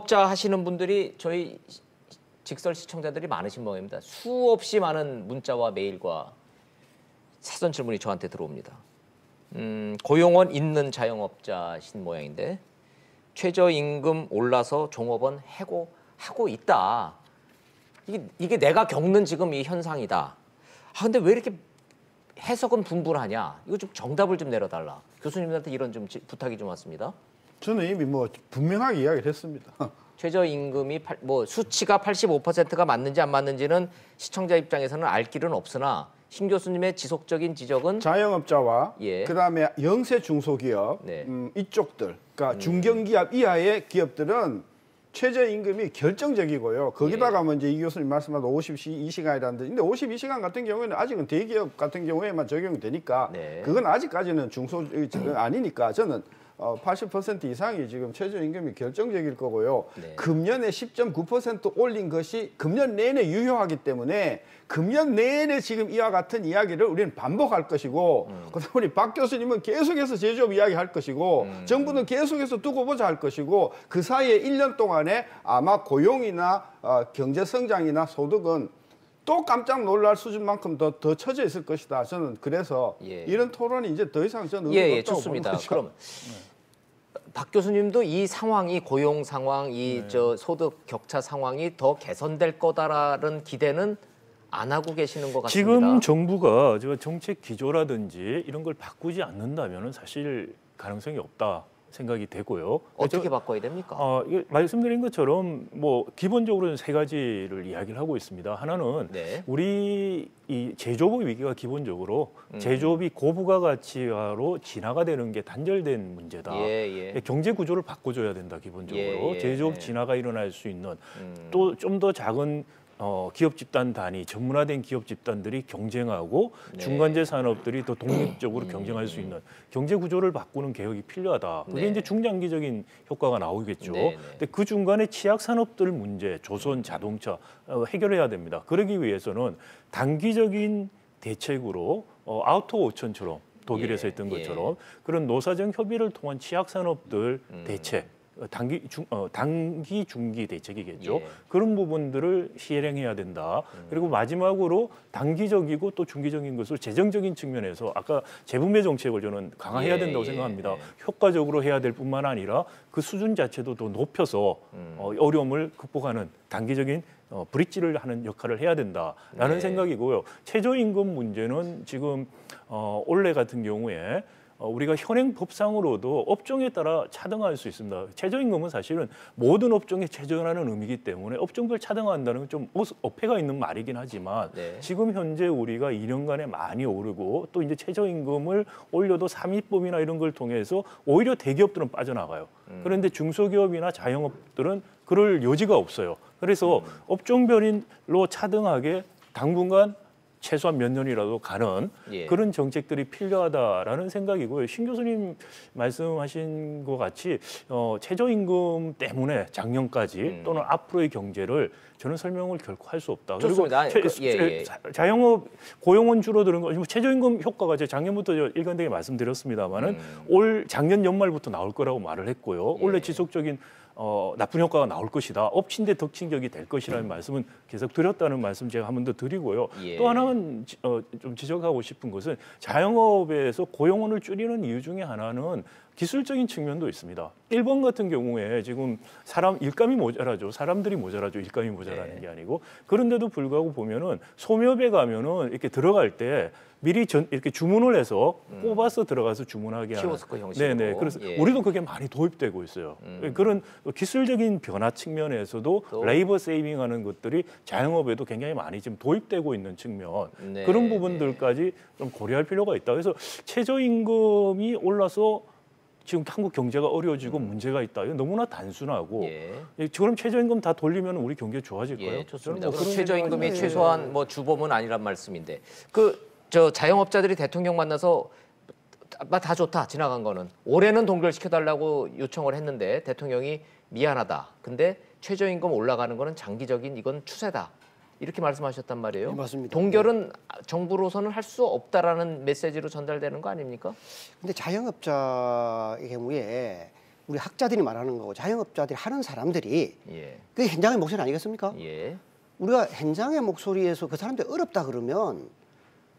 자영업자 하시는 분들이 저희 직설 시청자들이 많으신 모양입니다. 수없이 많은 문자와 메일과 사전 질문이 저한테 들어옵니다. 고용원 있는 자영업자신 모양인데 최저임금 올라서 종업원 해고하고 있다. 이게 내가 겪는 지금 이 현상이다. 근데 왜 이렇게 해석은 분분하냐? 이거 좀 정답을 좀 내려달라. 교수님한테 이런 좀 부탁이 좀 왔습니다. 저는 이미 뭐 분명하게 이야기를 했습니다. 최저임금이 수치가 85%가 맞는지 안 맞는지는 시청자 입장에서는 알 길은 없으나 신 교수님의 지속적인 지적은 자영업자와 그다음에 영세 중소기업 이쪽들, 그러니까 중견기업 이하의 기업들은 최저임금이 결정적이고요. 거기다가 이제 이 교수님 말씀하신 52시간이라는 데, 근데 52시간 같은 경우에는 아직은 대기업 같은 경우에만 적용이 되니까 그건 아직까지는 중소는 아니니까 저는 80% 이상이 지금 최저임금이 결정적일 거고요. 금년에 10.9% 올린 것이 금년 내내 유효하기 때문에 금년 내내 지금 이와 같은 이야기를 우리는 반복할 것이고 그다음에 우리 박 교수님은 계속해서 제조업 이야기할 것이고 정부는 계속해서 두고 보자 할 것이고 그 사이에 1년 동안에 아마 고용이나 경제 성장이나 소득은 또 깜짝 놀랄 수준만큼 더 처져 있을 것이다. 저는 그래서 이런 토론이 이제 더 이상 저는 의미가 없다고 좋습니다. 보는 거죠. 그럼 박 교수님도 이 상황이 고용 상황, 저 소득 격차 상황이 더 개선될 거다라는 기대는 안 하고 계시는 것 같습니다. 지금 정부가 정책 기조라든지 이런 걸 바꾸지 않는다면 사실 가능성이 없다. 생각이 되고요. 어떻게 바꿔야 됩니까? 말씀드린 것처럼 뭐 기본적으로는 세 가지를 이야기를 하고 있습니다. 하나는 우리 이 제조업 위기가 기본적으로 제조업이 고부가가치화로 진화가 되는 게 단절된 문제다. 경제 구조를 바꿔줘야 된다. 기본적으로 제조업 진화가 일어날 수 있는 또 좀 더 작은 기업 집단 단위, 전문화된 기업 집단들이 경쟁하고 중간재 산업들이 더 독립적으로 경쟁할 수 있는 경제 구조를 바꾸는 개혁이 필요하다. 그게 이제 중장기적인 효과가 나오겠죠. 근데 그 중간에 취약 산업들 문제, 조선, 자동차 해결해야 됩니다. 그러기 위해서는 단기적인 대책으로 아우터 오천처럼 독일에서 했던 것처럼 그런 노사정 협의를 통한 취약 산업들 대책. 단기, 중기 대책이겠죠. 그런 부분들을 실행해야 된다. 그리고 마지막으로 단기적이고 또 중기적인 것을 재정적인 측면에서 아까 재분배 정책을 저는 강화해야 된다고 생각합니다. 효과적으로 해야 될 뿐만 아니라 그 수준 자체도 더 높여서 어려움을 극복하는 단기적인 브릿지를 하는 역할을 해야 된다라는 생각이고요. 최저임금 문제는 지금 올해 같은 경우에 우리가 현행 법상으로도 업종에 따라 차등할 수 있습니다. 최저임금은 사실은 모든 업종에 최저라는 의미이기 때문에 업종별 차등한다는 건 좀 어폐가 있는 말이긴 하지만 지금 현재 우리가 2년간에 많이 오르고 또 이제 최저임금을 올려도 3입법이나 이런 걸 통해서 오히려 대기업들은 빠져나가요. 그런데 중소기업이나 자영업들은 그럴 여지가 없어요. 그래서 업종별로 차등하게 당분간 최소한 몇 년이라도 가는 그런 정책들이 필요하다라는 생각이고요. 신 교수님 말씀하신 것 같이 최저임금 때문에 작년까지 또는 앞으로의 경제를 저는 설명을 결코 할 수 없다. 좋습니다. 그리고 자영업 고용은 줄어드는 거 최저임금 효과가 제가 작년부터 일관되게 말씀드렸습니다만은 올 작년 연말부터 나올 거라고 말을 했고요. 원래 지속적인 나쁜 효과가 나올 것이다. 엎친 데 덕친 격이 될 것이라는 말씀은 계속 드렸다는 말씀 제가 한 번 더 드리고요. 또 하나는 좀 지적하고 싶은 것은 자영업에서 고용원을 줄이는 이유 중에 하나는 기술적인 측면도 있습니다. 일본 같은 경우에 지금 일감이 모자라죠. 사람들이 모자라죠. 일감이 모자라는 게 아니고. 그런데도 불구하고 보면은 소매업에 가면은 이렇게 들어갈 때 미리 이렇게 주문을 해서 뽑아서 들어가서 주문하게 하는. 키오스크 형식으로. 그래서 우리도 그게 많이 도입되고 있어요. 그런 기술적인 변화 측면에서도 레이버 세이빙하는 것들이 자영업에도 굉장히 많이 지금 도입되고 있는 측면. 그런 부분들까지 좀 고려할 필요가 있다. 그래서 최저임금이 올라서 지금 한국 경제가 어려워지고 문제가 있다. 이건 너무나 단순하고 그럼 최저임금 다 돌리면 우리 경제 좋아질까요? 좋습니다. 그럼 최저임금이 최소한 주범은 아니란 말씀인데 저 자영업자들이 대통령 만나서 다 좋다 지나간 거는 올해는 동결시켜달라고 요청을 했는데 대통령이 미안하다. 근데 최저임금 올라가는 거는 장기적인 이건 추세다. 이렇게 말씀하셨단 말이에요. 맞습니다. 동결은 정부로서는 할 수 없다라는 메시지로 전달되는 거 아닙니까? 근데 자영업자의 경우에 우리 학자들이 말하는 거고 자영업자들이 하는 사람들이 예. 그게 현장의 목소리 아니겠습니까? 예. 우리가 현장의 목소리에서 그 사람들이 어렵다 그러면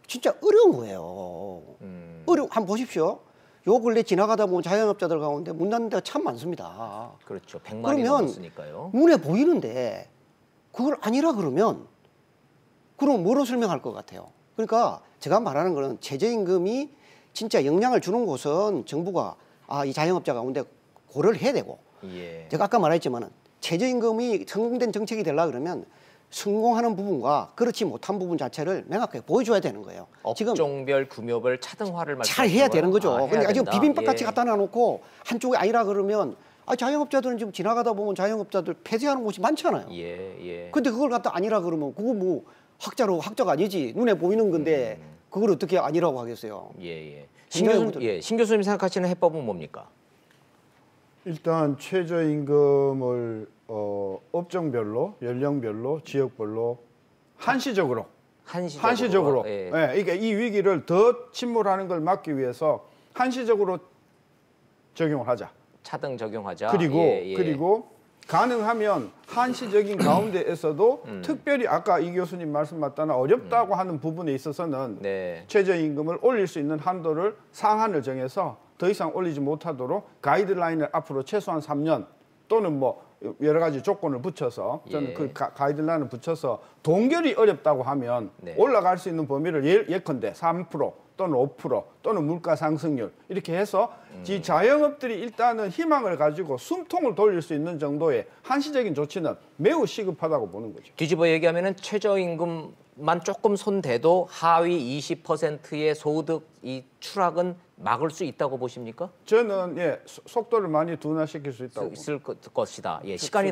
진짜 어려운 거예요. 한번 보십시오. 요 근래 지나가다 보면 자영업자들 가운데 문 닫는 데가 참 많습니다. 그렇죠. 100만이 넘었으니까요. 눈에 보이는데 그걸 아니라 그러면 그럼 뭐로 설명할 것 같아요? 그러니까 제가 말하는 거는 최저임금이 진짜 영향을 주는 곳은 정부가 이 자영업자 가운데 고려를 해야 되고 예. 제가 아까 말했지만은 최저임금이 성공된 정책이 되려고 그러면 성공하는 부분과 그렇지 못한 부분 자체를 명확하게 보여줘야 되는 거예요. 업종별, 금요별 차등화를 잘 해야 되는 거죠. 그러니까 지금 비빔밥 같이 예. 갖다 놔놓고 한쪽이 아니라 그러면 자영업자들은 지금 지나가다 보면 자영업자들 폐쇄하는 곳이 많잖아요. 예. 근데 그걸 갖다 아니라 그러면 그거 뭐 학자가 아니지 눈에 보이는 건데 그걸 어떻게 아니라고 하겠어요. 예. 신 교수님 생각하시는 해법은 뭡니까? 일단 최저임금을 업종별로, 연령별로, 지역별로 한시적으로. 예. 그러니까 이 위기를 더 침몰하는 걸 막기 위해서 한시적으로 적용을 하자. 차등 적용하자. 그리고 가능하면 한시적인 가운데에서도 특별히 아까 이 교수님 말씀 맞다나 어렵다고 하는 부분에 있어서는 최저임금을 올릴 수 있는 한도를 상한을 정해서 더 이상 올리지 못하도록 가이드라인을 앞으로 최소한 3년 또는 뭐 여러 가지 조건을 붙여서 저는 그 가이드라인을 붙여서 동결이 어렵다고 하면 올라갈 수 있는 범위를 예컨대 3% 또는 5% 또는 물가 상승률 이렇게 해서 이 자영업들이 일단은 희망을 가지고 숨통을 돌릴 수 있는 정도의 한시적인 조치는 매우 시급하다고 보는 거죠. 뒤집어 얘기하면은 최저임금만 조금 손대도 하위 20%의 소득 이 추락은 막을 수 있다고 보십니까? 저는 속도를 많이 둔화시킬 수 있다고 있을 것이다. 시간이